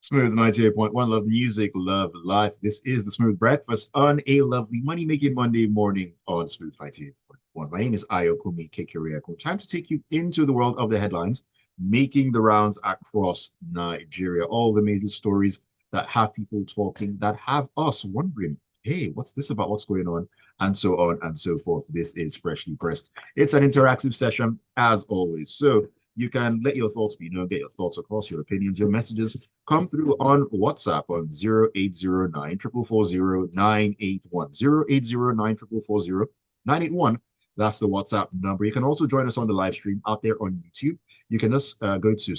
Smooth 98.1, love music, love life. This is the Smooth Breakfast on a lovely money making Monday morning on Smooth 98.1. My name is Ayokunmi Kekireako. Time to take you into the world of the headlines, making the rounds across Nigeria. All the major stories that have people talking, that have us wondering, hey, what's this about? What's going on? So on and so forth. This is Freshly Pressed. It's an interactive session, as always. So you can let your thoughts be known, get your thoughts across, your opinions, your messages come through on WhatsApp on 0809 440 981. 0809 440 981. That's the WhatsApp number. You can also join us on the live stream out there on YouTube. You can just go to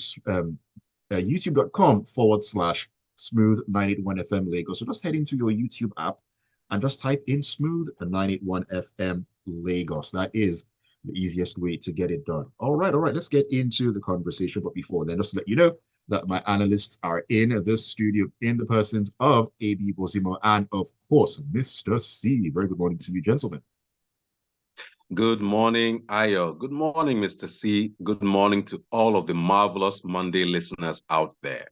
youtube.com/ smooth 981 FM Lagos. So just head into your YouTube app and just type in smooth 981 FM Lagos. That is the easiest way to get it done. All right, let's get into the conversation. But before then, just to let you know that my analysts are in the studio in the persons of Ebi Bozimo and, of course, Mr. C. Very good morning to you, gentlemen. Good morning, Ayo. Good morning, Mr. C. Good morning to all of the marvelous Monday listeners out there.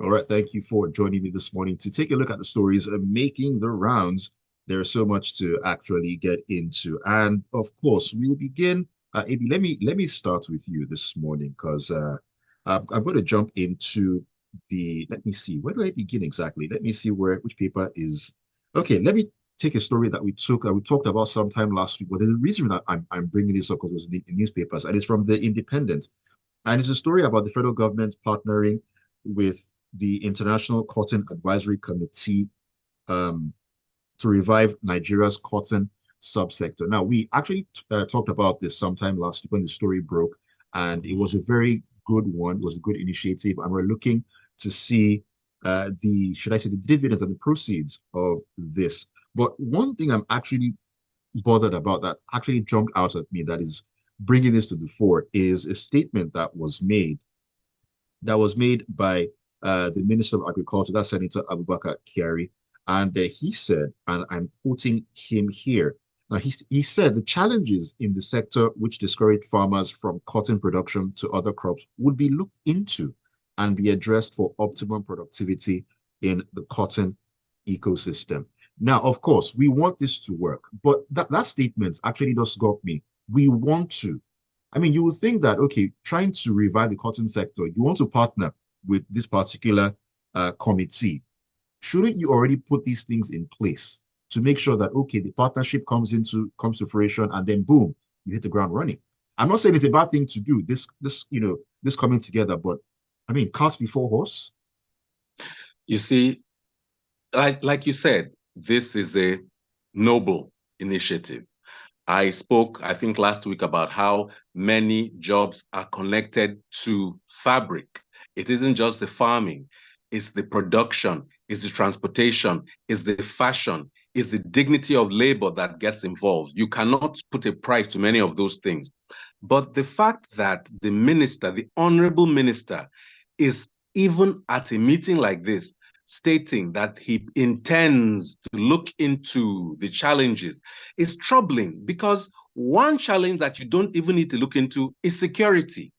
All right, thank you for joining me this morning to take a look at the stories making the rounds. There's so much to actually get into, and of course, we'll begin. Ebi, let me start with you this morning because I'm going to jump into the. Let me see, where do I begin exactly? Let me see which paper is. Okay, let me take a story that we talked about sometime last week. But the reason that I'm bringing this up because it was in the newspapers, and it's from the Independent, and it's a story about the federal government partnering with the International Cotton Advisory Committee um, to revive Nigeria's cotton subsector. Now, we actually talked about this sometime last week when the story broke, and it was a very good one. It was a good initiative, and we're looking to see should I say, the dividends and the proceeds of this. But one thing I'm actually bothered about that actually jumped out at me that is bringing this to the fore is a statement that was made by the Minister of Agriculture, that's Senator Abubakar Kyari, and he said, and I'm quoting him here. Now, he said the challenges in the sector which discourage farmers from cotton production to other crops would be looked into and be addressed for optimum productivity in the cotton ecosystem. Now, of course, we want this to work, but that statement actually just got me. We want to. I mean, you would think that, okay, trying to revive the cotton sector, you want to partner with this particular committee. Shouldn't you already put these things in place to make sure that, okay, the partnership comes to fruition and then boom, you hit the ground running? I'm not saying it's a bad thing to do, this coming together, but I mean, cart before horse. You see, like you said, this is a noble initiative. I spoke, I think, last week about how many jobs are connected to fabric. It isn't just the farming, it's the production, it's the transportation, it's the fashion, it's the dignity of labor that gets involved. You cannot put a price to many of those things. But the fact that the minister, the honorable minister, is even at a meeting like this, stating that he intends to look into the challenges is troubling, because one challenge that you don't even need to look into is security.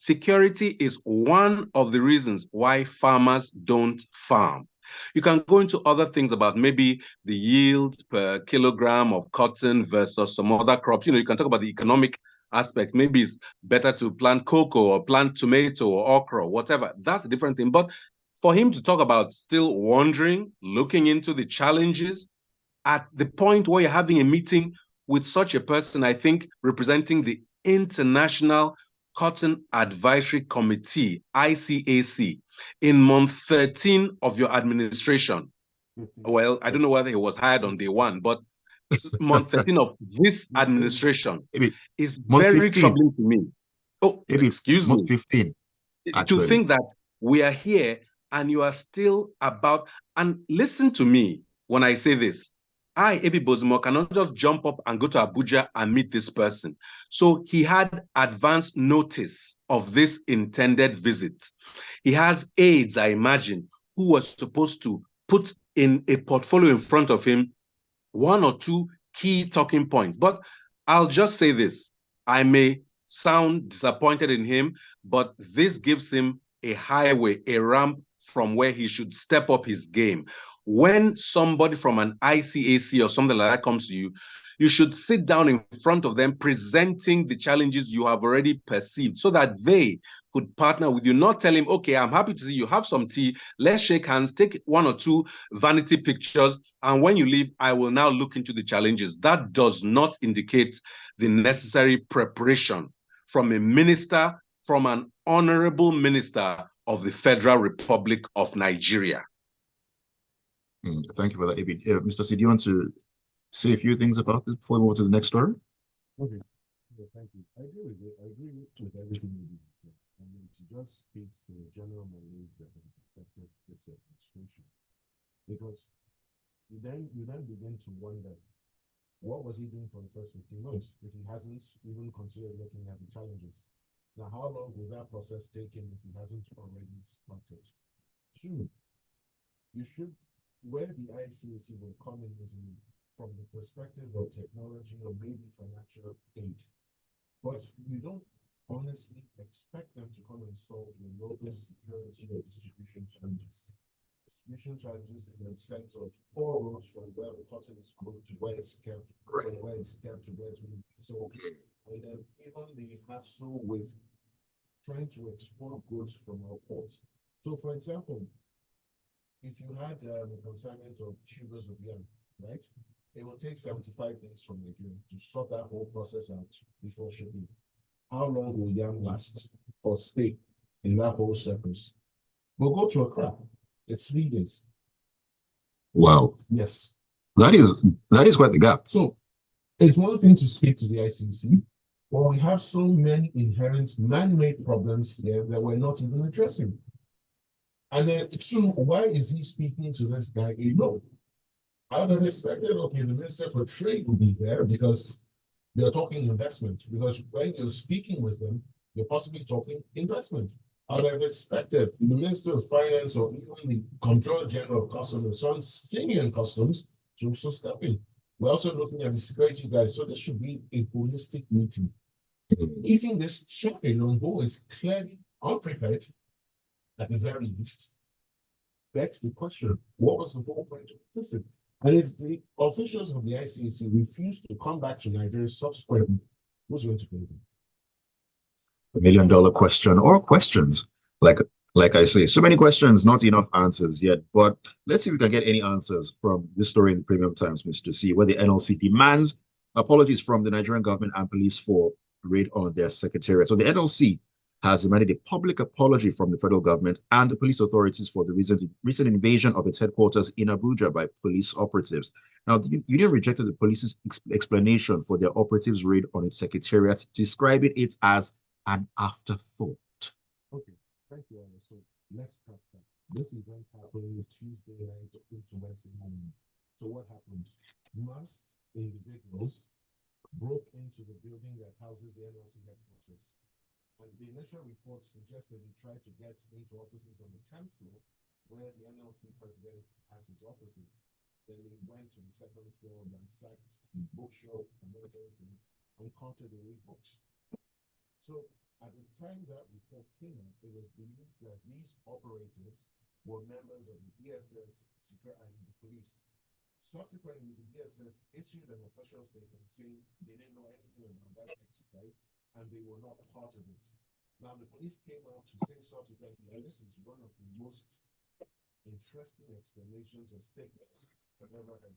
Security is one of the reasons why farmers don't farm. You can go into other things about maybe the yield per kilogram of cotton versus some other crops. You can talk about the economic aspect. Maybe it's better to plant cocoa or plant tomato or okra, whatever. That's a different thing. But for him to talk about still wondering, looking into the challenges at the point where you're having a meeting with such a person, I think representing the International Cotton Advisory Committee, ICAC, in month 13 of your administration. Well, I don't know whether he was hired on day one, but month 13 of this administration is very troubling to me. Oh, excuse me. 15, to think that we are here and you are still about, and listen to me when I say this, I, Ebi Bozimo, cannot just jump up and go to Abuja and meet this person. So he had advance notice of this intended visit. He has aides, I imagine, who was supposed to put in a portfolio in front of him one or two key talking points. But I'll just say this. I may sound disappointed in him, but this gives him a highway, a ramp from where he should step up his game. When somebody from an ICAC or something like that comes to you, you should sit down in front of them presenting the challenges you have already perceived so that they could partner with you, not tell him, okay, I'm happy to see you, have some tea, let's shake hands, take one or two vanity pictures, and when you leave, I will now look into the challenges. That does not indicate the necessary preparation from a minister, from an honorable minister of the Federal Republic of Nigeria. Thank you for that, Ebi. Mr. C, do you want to say a few things about this before we move to the next story? Okay. Thank you. I agree with everything you said. I mean, it just speaks to the general malaise that has affected this administration. Because you then begin to wonder, what was he doing for the first 15 months if he hasn't even considered looking at the challenges? Now, how long will that process take him if he hasn't already started? Two, you should, where the ICAC will come in is from the perspective of technology or maybe financial aid. But you don't honestly expect them to come and solve your local security or distribution challenges. Distribution challenges in the sense of poor roads from where the cotton is grown to where it's kept, from where it's kept to where it's being sold. And then even the hassle with trying to export goods from our ports. So, for example, if you had a consignment of tubers of yam, right, it will take 75 days from Nigeria to sort that whole process out before shipping. How long will yam last or stay in that whole circus? We'll go to Accra. It's 3 days. Wow. Yes. That is quite the gap. So it's one thing to speak to the ICC, but we have so many inherent man-made problems here that we're not even addressing. And then two, why is he speaking to this guy alone? I would have expected, okay, the Minister for Trade will be there because they're talking investment. Because when you're speaking with them, you're possibly talking investment. I would have expected the Minister of Finance or even the Comptroller General of Customs, some senior in customs, to also step in. We're also looking at the security guys, so this should be a holistic meeting. Eating this chap alone, who is clearly unprepared, at the very least, begs the question, what was the whole point of the visit? And if the officials of the ICAC refuse to come back to Nigeria subsequently, who's going to pay them? $1 million question or questions. Like I say, so many questions, not enough answers yet. But let's see if we can get any answers from this story in the Premium Times, Mr. C, where the NLC demands apologies from the Nigerian government and police for raid on their secretariat. So the NLC has demanded a public apology from the federal government and the police authorities for the recent invasion of its headquarters in Abuja by police operatives. Now, the union rejected the police's explanation for their operatives' raid on its secretariat, describing it as an afterthought. Okay, thank you, Anna. So let's track that. This event happened Tuesday night into Wednesday morning. So what happened? Masked individuals broke into the building that houses the NLC headquarters. And the initial report suggested they tried to get into offices on the 10th floor, where the NLC president has his offices. Then they went to the second floor, ransacked the bookshop and other things, and counted away books. So at the time that report came out, it was believed that these operatives were members of the DSS, secret, and the police. Subsequently, the DSS issued an official statement saying they didn't know anything about that exercise and they were not part of it. Now, the police came out to say subsequently, and this is one of the most interesting explanations or statements I've ever heard.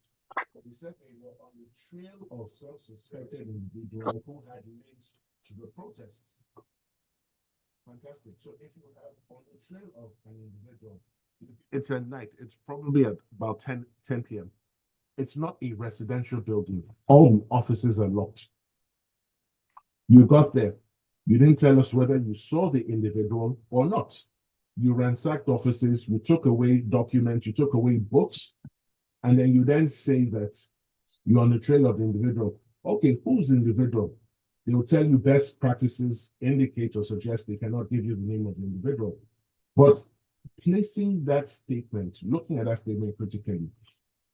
They said they were on the trail of some suspected individual who had links to the protests. Fantastic. So if you have on the trail of an individual, it's at night, it's probably at about 10 p.m. It's not a residential building. All the offices are locked. You got there. You didn't tell us whether you saw the individual or not. You ransacked offices, you took away documents, you took away books, and then you then say that you're on the trail of the individual. Okay, who's individual? They will tell you best practices indicate or suggest they cannot give you the name of the individual. But placing that statement, looking at that statement critically,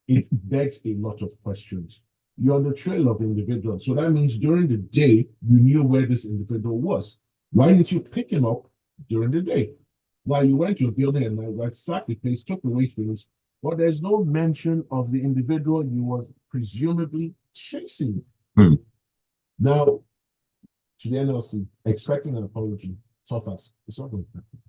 it begs a lot of questions. you're on the trail of the individual. So that means during the day, you knew where this individual was. Why didn't you pick him up during the day? Now you went to a building and ransacked the place, took away things, but there's no mention of the individual you was presumably chasing. Hmm. Now, to the NLC, expecting an apology, tough as it's not going to happen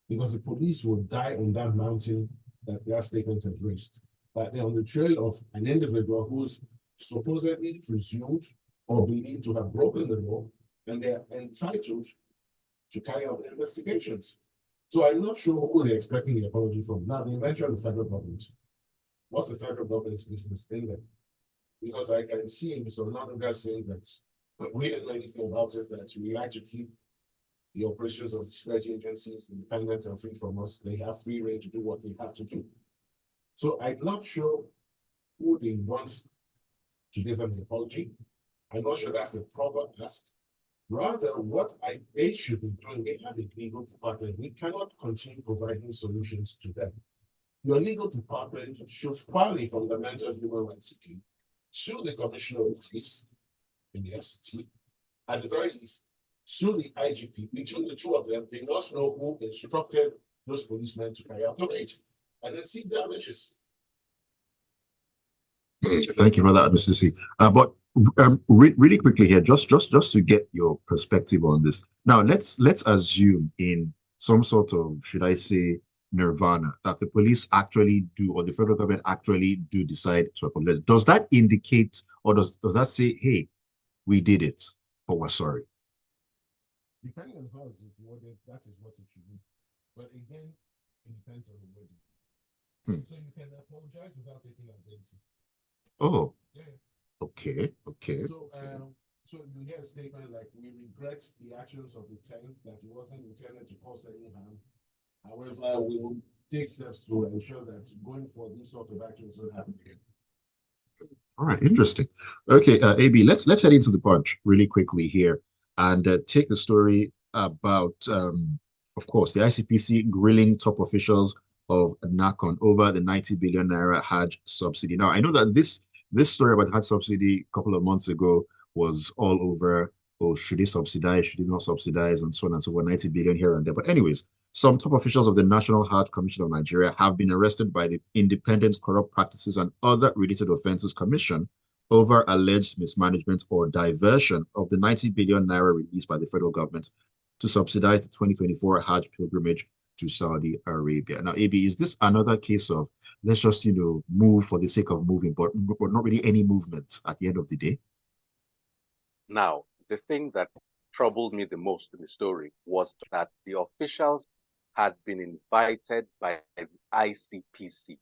because the police will die on that mountain that their statement has raised. But they're on the trail of an individual who's supposedly presumed or believed to have broken the law, and they're entitled to carry out the investigations. So I'm not sure who they're expecting the apology from. Now, they mentioned the federal government. What's the federal government's business in there? Because I can see Mr. Onanuga saying that we didn't know anything about it, that we like to keep the operations of the security agencies independent and free from us. They have free rein to do what they have to do. So I'm not sure who they want to give them the apology. I'm not sure that's the proper ask. Rather, what they should be doing, they have a legal department. We cannot continue providing solutions to them. Your legal department should file a fundamental human rights claim sue the Commissioner of Police in the FCT, at the very least, sue the IGP. Between the two of them, they must know who instructed those policemen to carry out the raid and then seek damages. Thank you for that, Mr. C. But really quickly here, just to get your perspective on this. Now, let's assume in some sort of, should I say, nirvana, that the police actually do, or the federal government actually do decide to apologize. Does that indicate, or does that say, hey, we did it, but we're sorry? Depending on how it is worded, that is what it should be. But again, it depends on the wording. So you can apologize without taking identity. Oh, yeah. Okay. So you hear a statement like, we regret the actions of the tenant, that it wasn't intended to cause any harm. However, we'll take steps to ensure that going forward, these sort of actions don't happen again. All right, interesting. Okay, AB, let's head into the punch really quickly here and take a story about, of course, the ICPC grilling top officials of NACON over the 90 billion naira Hajj subsidy. Now, I know that this story about Hajj subsidy a couple of months ago was all over. Oh, should they subsidize? Should they not subsidize? And so on and so forth. 90 billion here and there. But anyways, some top officials of the National Hajj Commission of Nigeria have been arrested by the Independent Corrupt Practices and Other Related Offences Commission over alleged mismanagement or diversion of the 90 billion naira released by the federal government to subsidize the 2024 Hajj pilgrimage to Saudi Arabia. Now, AB, is this another case of let's just, move for the sake of moving, but not really any movement at the end of the day? Now, the thing that troubled me the most in the story was that the officials had been invited by the ICPC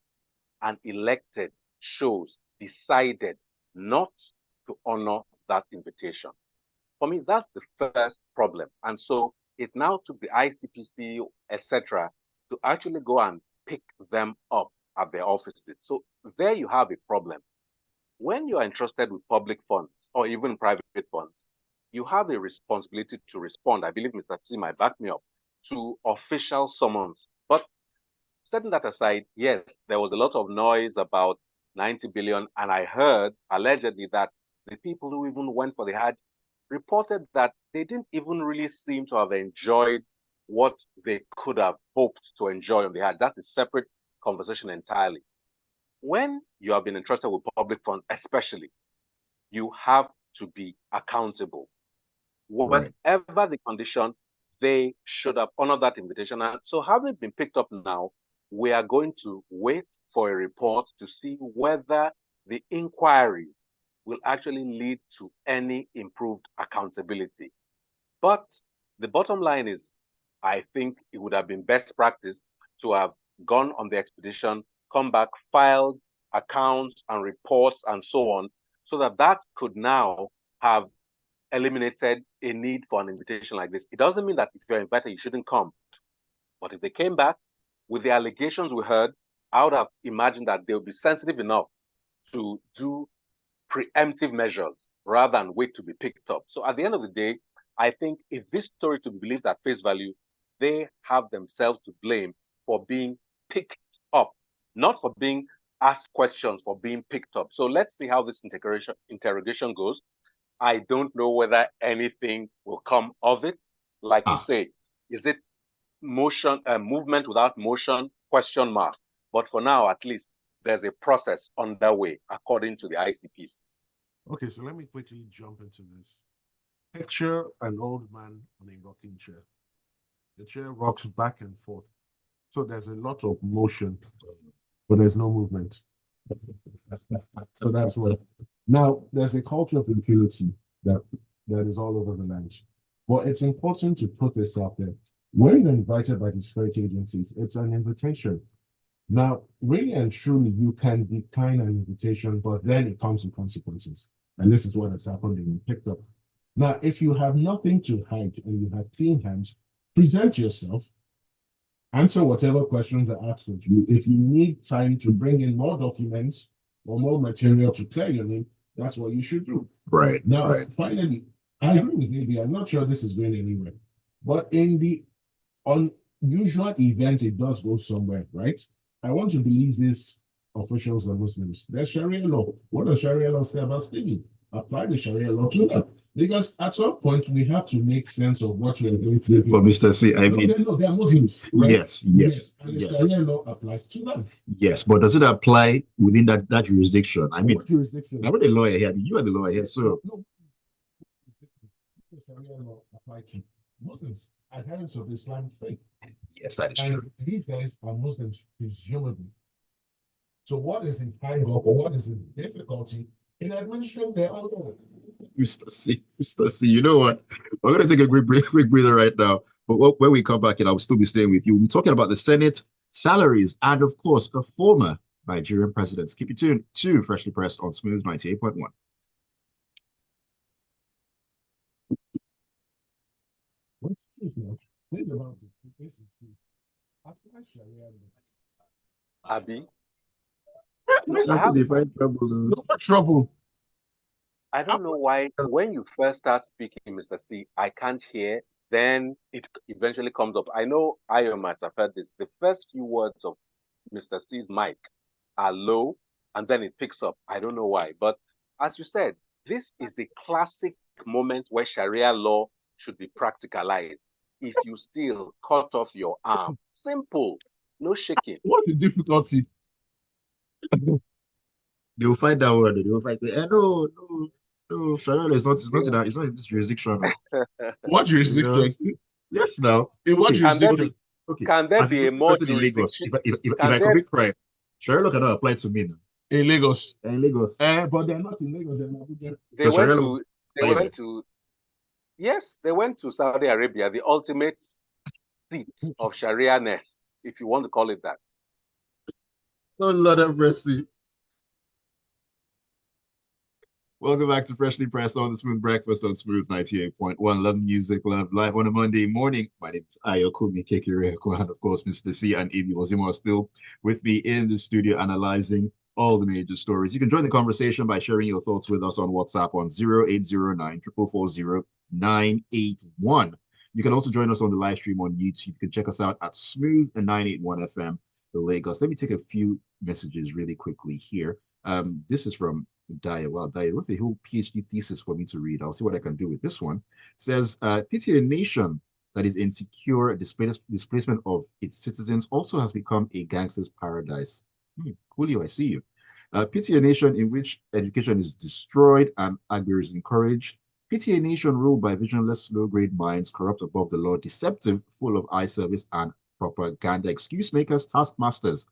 and elected shows decided not to honor that invitation. For me, that's the first problem. And so it now took the ICPC, etc., to actually go and pick them up at their offices. So there you have a problem. When you are entrusted with public funds or even private funds, you have a responsibility to respond. I believe Mr. T might back me up to official summons. But setting that aside, yes, there was a lot of noise about 90 billion, and I heard allegedly that the people who even went for the Hajj reported that they didn't even really seem to have enjoyed what they could have hoped to enjoy on the Hajj. That's a separate conversation entirely. When you have been entrusted with public funds, especially, you have to be accountable. Right. Whatever the condition, they should have honored that invitation. And so, having been picked up now, we are going to wait for a report to see whether the inquiries will actually lead to any improved accountability. But the bottom line is, I think it would have been best practice to have gone on the expedition, come back, filed accounts and reports and so on, so that that could now have eliminated a need for an invitation like this. It doesn't mean that if you're invited, you shouldn't come. But if they came back with the allegations we heard, I would have imagined that they'll be sensitive enough to do preemptive measures rather than wait to be picked up. So at the end of the day, I think if this story to be believed at face value, they have themselves to blame for being picked up, not for being ask questions for being picked up. So let's see how this interrogation goes. I don't know whether anything will come of it. Like you Ah, say, is it movement without motion? Question mark. But for now, at least there's a process underway according to the ICPs. Okay, so let me quickly jump into this. Picture an old man on a rocking chair. The chair rocks back and forth. So there's a lot of motion, but there's no movement. So that's what. Now, there's a culture of impunity that is all over the land. But it's important to put this out there. When you're invited by the security agencies, it's an invitation. Now, really and truly, you can decline an invitation, but then it comes with consequences. And this is what has happened and you picked up. Now, if you have nothing to hide and you have clean hands, present yourself, answer whatever questions are asked of you. If you need time to bring in more documents or more material to clear your name, that's what you should do. right, Now, right. finally, I agree with Ebi. I'm not sure this is going anywhere, but in the unusual event, it does go somewhere, right? I want to believe these officials are Muslims. There's Sharia law. What does Sharia law say about stealing? Apply the Sharia law to them. Because at some point, we have to make sense of what we're going through. But Mr. C, I No, mean, they're Muslims, right? yes, And the yes, Sharia law applies to them. yes. But does it apply within that jurisdiction? I mean, What jurisdiction? I'm not a lawyer here. You are the lawyer here, so No, the Sharia law applies to Muslims, adherents of the Islamic faith. yes, that is And true. these guys are Muslims, presumably. So what is the hang up or what is the difficulty in administering their own law? Mr. C, you know what? We're going to take a quick breather right now. But when we come back, and I'll still be staying with you, we're talking about the Senate, salaries, and of course, a former Nigerian president. Keep it tuned to Freshly Pressed on Smooth 98.1. What's truth now? Think about it. This is truth. Apply Sharia law. Abi, I That's have they find trouble. No more trouble. I don't know why when you first start speaking, Mr. C, I can't hear. Then it eventually comes up. I know I might have heard this. The first few words of Mr. C's mic are low and then it picks up. I don't know why. But as you said, this is the classic moment where Sharia law should be practicalized. If you still cut off your arm, simple, no shaking. What's the difficulty? They will find that word. They will find. No, no, no. Sharia is not. It's not in this jurisdiction. What You know? jurisdiction? Yes, now. In what Okay, Can there jurisdiction? be okay. can there As a be a Muslim more person in Lagos, jurisdiction? if Can I there commit crime, Sharia law cannot apply to me now. In Lagos. In Lagos, But they're not in Lagos, they're in Abuja. they the went Sharia law to they apply there. went to yes, they went to Saudi Arabia, the ultimate seat of Sharia-ness, if you want to call it that. Oh Lord have mercy. Welcome back to Freshly Pressed on the Smooth Breakfast on Smooth 98.1. Love music, love life on a Monday morning. My name is Ayokunmi and of course, Mr. C and Ebi Bozimo are still with me in the studio analyzing all the major stories. You can join the conversation by sharing your thoughts with us on WhatsApp on 0809 440 981. You can also join us on the live stream on YouTube. You can check us out at Smooth and 981 FM, the Lagos. Let me take a few messages really quickly here. This is from Daya. Wow, Daya wrote a whole PhD thesis for me to read. I'll see what I can do with this one. It says, pity a nation that is insecure, displacement of its citizens also has become a gangster's paradise. Julio, I see you. Pity a nation in which education is destroyed and agri is encouraged. Pity a nation ruled by visionless, low-grade minds, corrupt above the law, deceptive, full of eye service and propaganda, excuse makers, taskmasters,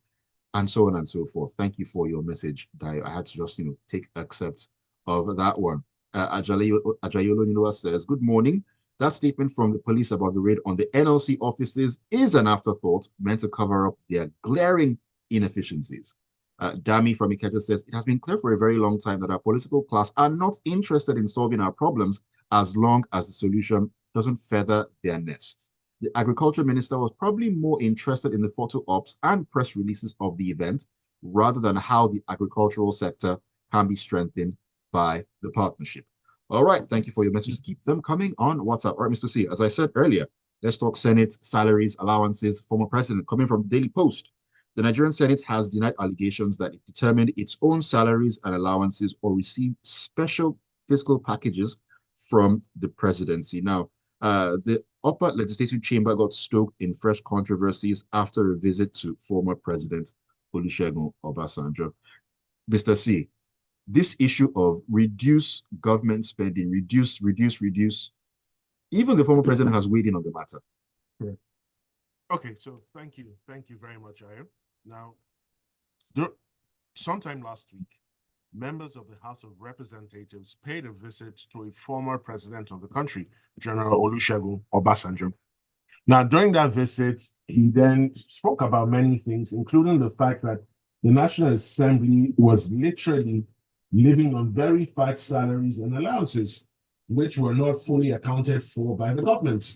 and so on and so forth. Thank you for your message, Dio. I had to just, take accept of that one. Ajayolo Ninoa says, good morning. That statement from the police about the raid on the NLC offices is an afterthought meant to cover up their glaring inefficiencies. Dami from Ikeja says, it has been clear for a very long time that our political class are not interested in solving our problems as long as the solution doesn't feather their nests. The agriculture minister was probably more interested in the photo ops and press releases of the event rather than how the agricultural sector can be strengthened by the partnership. All right, thank you for your messages. Keep them coming on WhatsApp. All right, Mr. C, as I said earlier, let's talk Senate, salaries, allowances, former president coming from the Daily Post. The Nigerian Senate has denied allegations that it determined its own salaries and allowances or received special fiscal packages from the presidency. Now, the upper legislative chamber got stoked in fresh controversies after a visit to former President Olusegun Obasanjo. Mr. C, this issue of reduce government spending, reduce, even the former president has weighed in on the matter. Correct. Okay, so thank you. Thank you very much, Ayo. Now, sometime last week, members of the House of Representatives paid a visit to a former president of the country, General Olusegun Obasanjo. Now, during that visit, he then spoke about many things, including the fact that the National Assembly was literally living on very fat salaries and allowances, which were not fully accounted for by the government.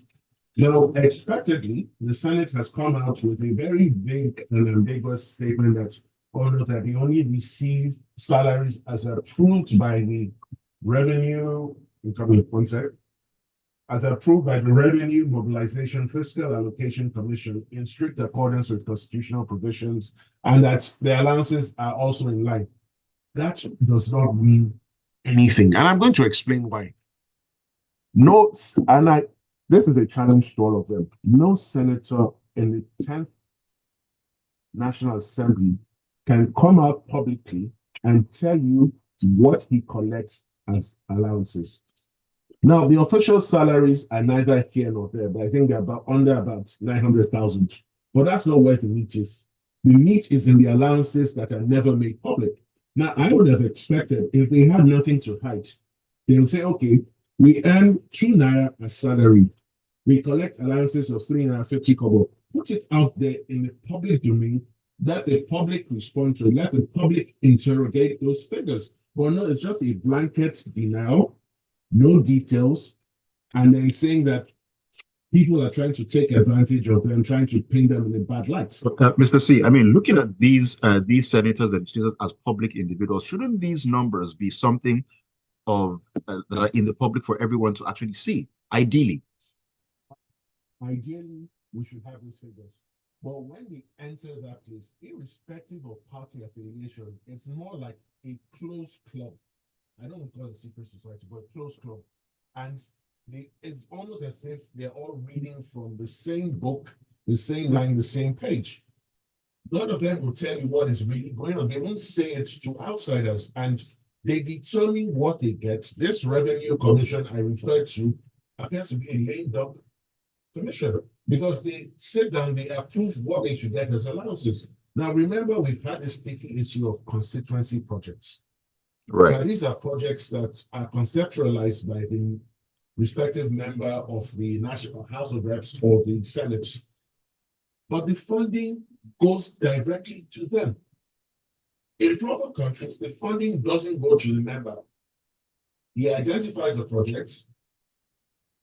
Now, expectedly, the Senate has come out with a very big and ambiguous statement that, that they only receive salaries as approved by the Revenue, as approved by the Revenue Mobilization Fiscal Allocation Commission in strict accordance with constitutional provisions, and that the allowances are also in line. That does not mean anything. And I'm going to explain why. No, and this is a challenge to all of them. No senator in the 10th National Assembly can come out publicly and tell you what he collects as allowances. Now, the official salaries are neither here nor there, but I think they're about 900,000. But that's not where the meat is. The meat is in the allowances that are never made public. Now, I would have expected if they had nothing to hide, they would say, okay, we earn 2 naira as salary. We collect allowances of 3.50 kobo. Put it out there in the public domain, let the public respond to it, let the public interrogate those figures. But no, it's just a blanket denial, no details, and then saying that people are trying to take advantage of them, trying to paint them in a bad light. Mr. C, I mean, looking at these senators and senators as public individuals, shouldn't these numbers be something of that are in the public for everyone to actually see? Ideally, we should have these figures. But when we enter that place, irrespective of party affiliation, it's more like a closed club. I don't want to call it a secret society, but a closed club. And it's almost as if they're all reading from the same book, the same line, the same page. None of them will tell you what is really going on. They won't say it to outsiders, and they determine what they get. This revenue commission I referred to appears to be a lame duck commission because they sit down, they approve what they should get as allowances. Now, remember, we've had this sticky issue of constituency projects. Right. Now, these are projects that are conceptualized by the respective member of the National House of Reps or the Senate, but the funding goes directly to them. In proper countries, the funding doesn't go to the member. He identifies a project.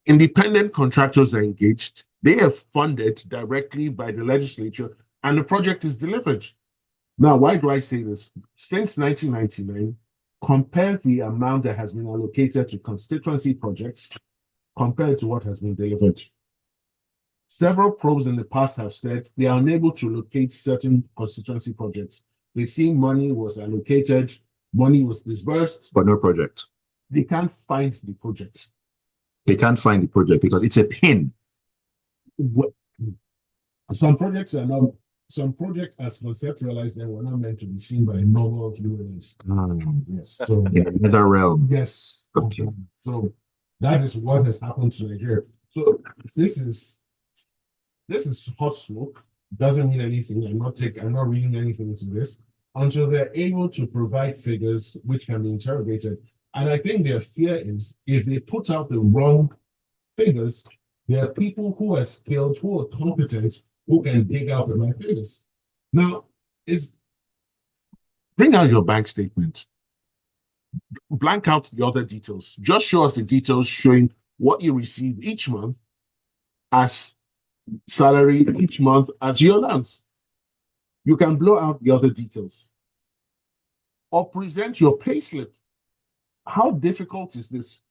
Independent contractors are engaged. They are funded directly by the legislature, and the project is delivered. Now, why do I say this? Since 1999, compare the amount that has been allocated to constituency projects compared to what has been delivered. Several probes in the past have said they are unable to locate certain constituency projects. They see money was allocated, money was disbursed, but no project. They can't find the project. They can't find the project because it's a pin. Some projects as conceptualized, they were not meant to be seen by normal humans. Yes. So in another realm. Yes. Okay. So that is what has happened to Nigeria. So this is hot smoke. Doesn't mean anything. I'm not reading anything into this until they're able to provide figures which can be interrogated. And I think their fear is if they put out the wrong figures, there are people who are skilled, who are competent, who can dig out the right figures. Now, bring out your bank statement. Blank out the other details. Just show us the details showing what you receive each month as salary, each month as your allowance. You can blow out the other details. Or present your payslip. How difficult is this?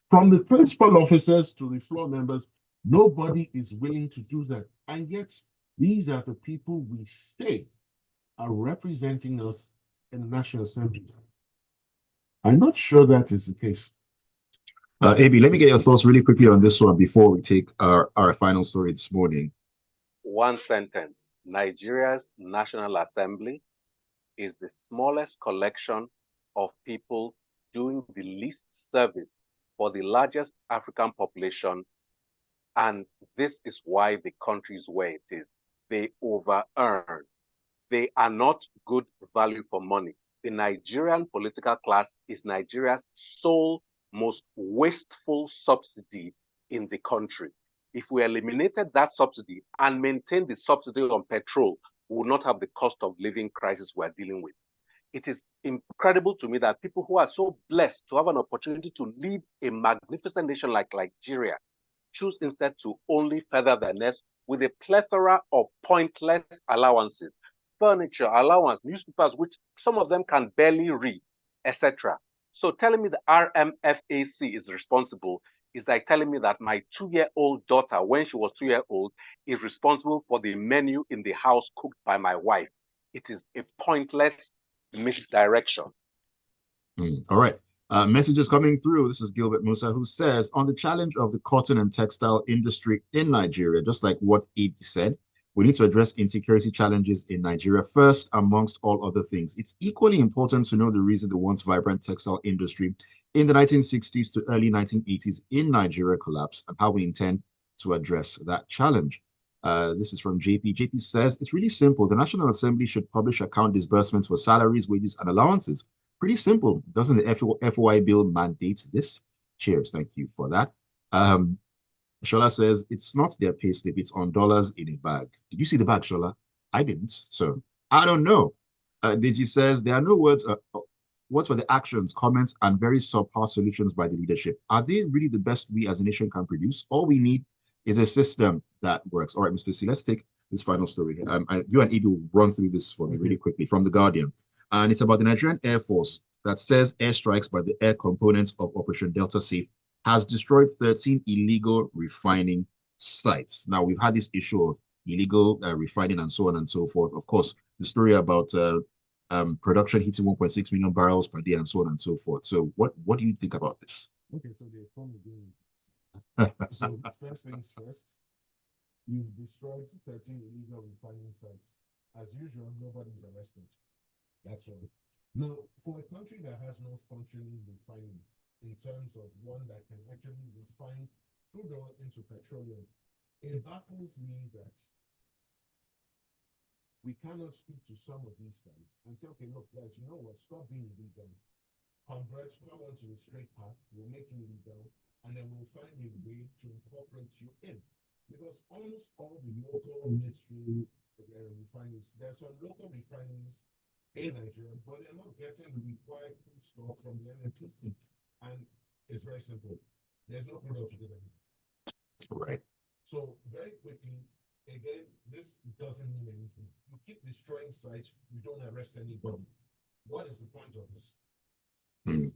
From the principal officers to the floor members, nobody is willing to do that. And yet, these are the people we stay are representing us in the National Assembly. I'm not sure that is the case. Abi, let me get your thoughts really quickly on this one before we take our final story this morning. One sentence. Nigeria's National Assembly is the smallest collection of people doing the least service for the largest African population. And this is why the country is where it is. They over-earn. They are not good value for money. The Nigerian political class is Nigeria's sole, most wasteful subsidy in the country. If we eliminated that subsidy and maintained the subsidy on petrol, we would not have the cost of living crisis we're dealing with. It is incredible to me that people who are so blessed to have an opportunity to lead a magnificent nation like Nigeria choose instead to only feather their nest with a plethora of pointless allowances, furniture allowance, newspapers, which some of them can barely read, etc. So telling me the RMFAC is responsible is like telling me that my 2-year-old daughter, when she was 2 years old, is responsible for the menu in the house cooked by my wife. It is a pointless misdirection. All right. Messages coming through. This is Gilbert Musa, who says, on the challenge of the cotton and textile industry in Nigeria, just like what Ebi said, we need to address insecurity challenges in Nigeria first, amongst all other things. It's equally important to know the reason the once vibrant textile industry in the 1960s to early 1980s in Nigeria collapsed and how we intend to address that challenge. This is from JP. JP says, it's really simple. The National Assembly should publish account disbursements for salaries, wages, and allowances. Pretty simple. Doesn't the FOI bill mandate this? Cheers. Thank you for that. Shola says, it's not their pay slip. It's on dollars in a bag. Did you see the bag, Shola? I didn't. So I don't know. Digi says, there are no words. Words for the actions, comments, and very subpar solutions by the leadership. Are they really the best we as a nation can produce? All we need is a system that works. All right, Mr. C, let's take this final story here. You and Ebi will run through this for me really quickly from The Guardian. And it's about the Nigerian Air Force that says airstrikes by the air components of Operation Delta Safe has destroyed 13 illegal refining sites. Now, we've had this issue of illegal refining and so on and so forth. Of course, the story about production hitting 1.6 million barrels per day and so on and so forth. So what do you think about this? Okay, so they're probably doing so first things first, you've destroyed 13 illegal refining sites. As usual, nobody's arrested. That's one. Now, for a country that has no functioning refining in terms of one that can actually refine crude oil into petroleum, it baffles me that we cannot speak to some of these guys and say, okay, look, guys, you know what? Stop being illegal. Convert, come onto the straight path. We'll make you legal, and then we'll find a way to incorporate you in. Because almost all the local midstream refineries, there's some local refineries in Nigeria, but they're not getting the required crude stock from the NNPC. And it's very simple. There's no crude oil to get them. Right. So very quickly, again, this doesn't mean anything. You keep destroying sites, you don't arrest anybody. What is the point of this?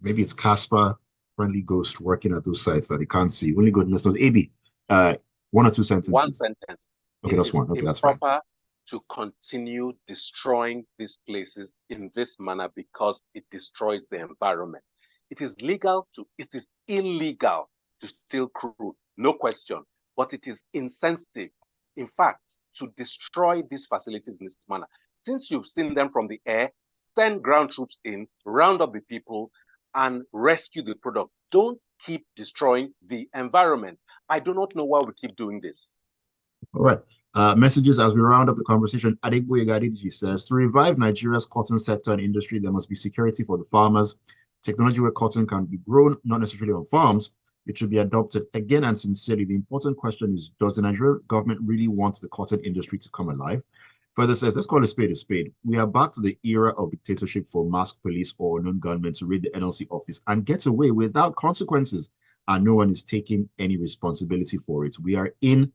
Maybe it's Casper, friendly ghost working at those sites that they can't see. Only goodness knows. Ebi, 1 or 2 sentences. One sentence. Okay, that's one. Okay, that's fine. Improper to continue destroying these places in this manner because it destroys the environment. It is illegal to steal crude, no question, but it is insensitive, in fact, to destroy these facilities in this manner. Since you've seen them from the air, send ground troops in, round up the people, and rescue the product. Don't keep destroying the environment. I do not know why we keep doing this. All right. Messages as we round up the conversation. Adegboye Gadiji says, to revive Nigeria's cotton sector and industry, there must be security for the farmers. Technology where cotton can be grown, not necessarily on farms. It should be adopted again and sincerely. The important question is, does the Nigerian government really want the cotton industry to come alive? Further says, let's call a spade a spade. We are back to the era of dictatorship for masked police or unknown gunmen to raid the NLC office and get away without consequences, and no one is taking any responsibility for it. We're in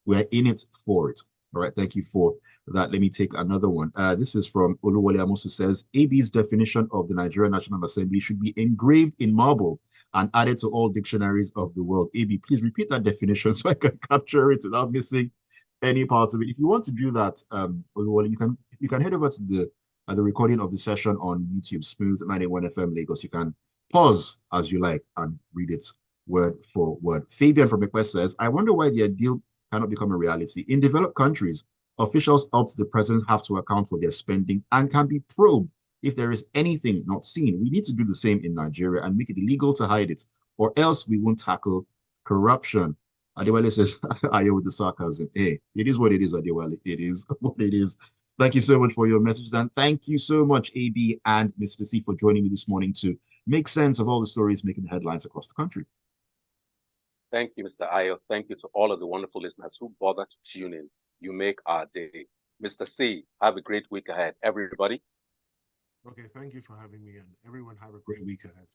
it for it. All right, thank you for that. Let me take another one. This is from Oluwole Amos, who says, AB's definition of the Nigerian National Assembly should be engraved in marble and added to all dictionaries of the world. AB, please repeat that definition so I can capture it without missing any part of it. If you want to do that, Oluwole, you can you can head over to the recording of the session on YouTube, Smooth 91 FM Lagos. You can pause as you like and read it word for word. Fabian from Equest says, I wonder why the deal cannot become a reality. In developed countries, officials up to the president have to account for their spending and can be probed if there is anything not seen. We need to do the same in Nigeria and make it illegal to hide it, or else we won't tackle corruption. Adewale says, Ayo with the sarcasm. Hey, it is what it is, Adewale. It is what it is. Thank you so much for your message. And thank you so much, AB and Mr. C, for joining me this morning to make sense of all the stories making the headlines across the country. Thank you, Mr. Ayo. Thank you to all of the wonderful listeners who bother to tune in. You make our day. Mr. C, have a great week ahead. Everybody. Okay, thank you for having me, and everyone have a great week ahead.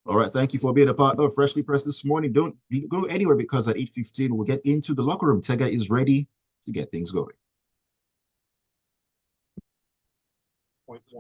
All right, thank you for being a part of Freshly Pressed this morning. Don't go anywhere because at 8:15 we'll get into the locker room. Tega is ready to get things going. Point one.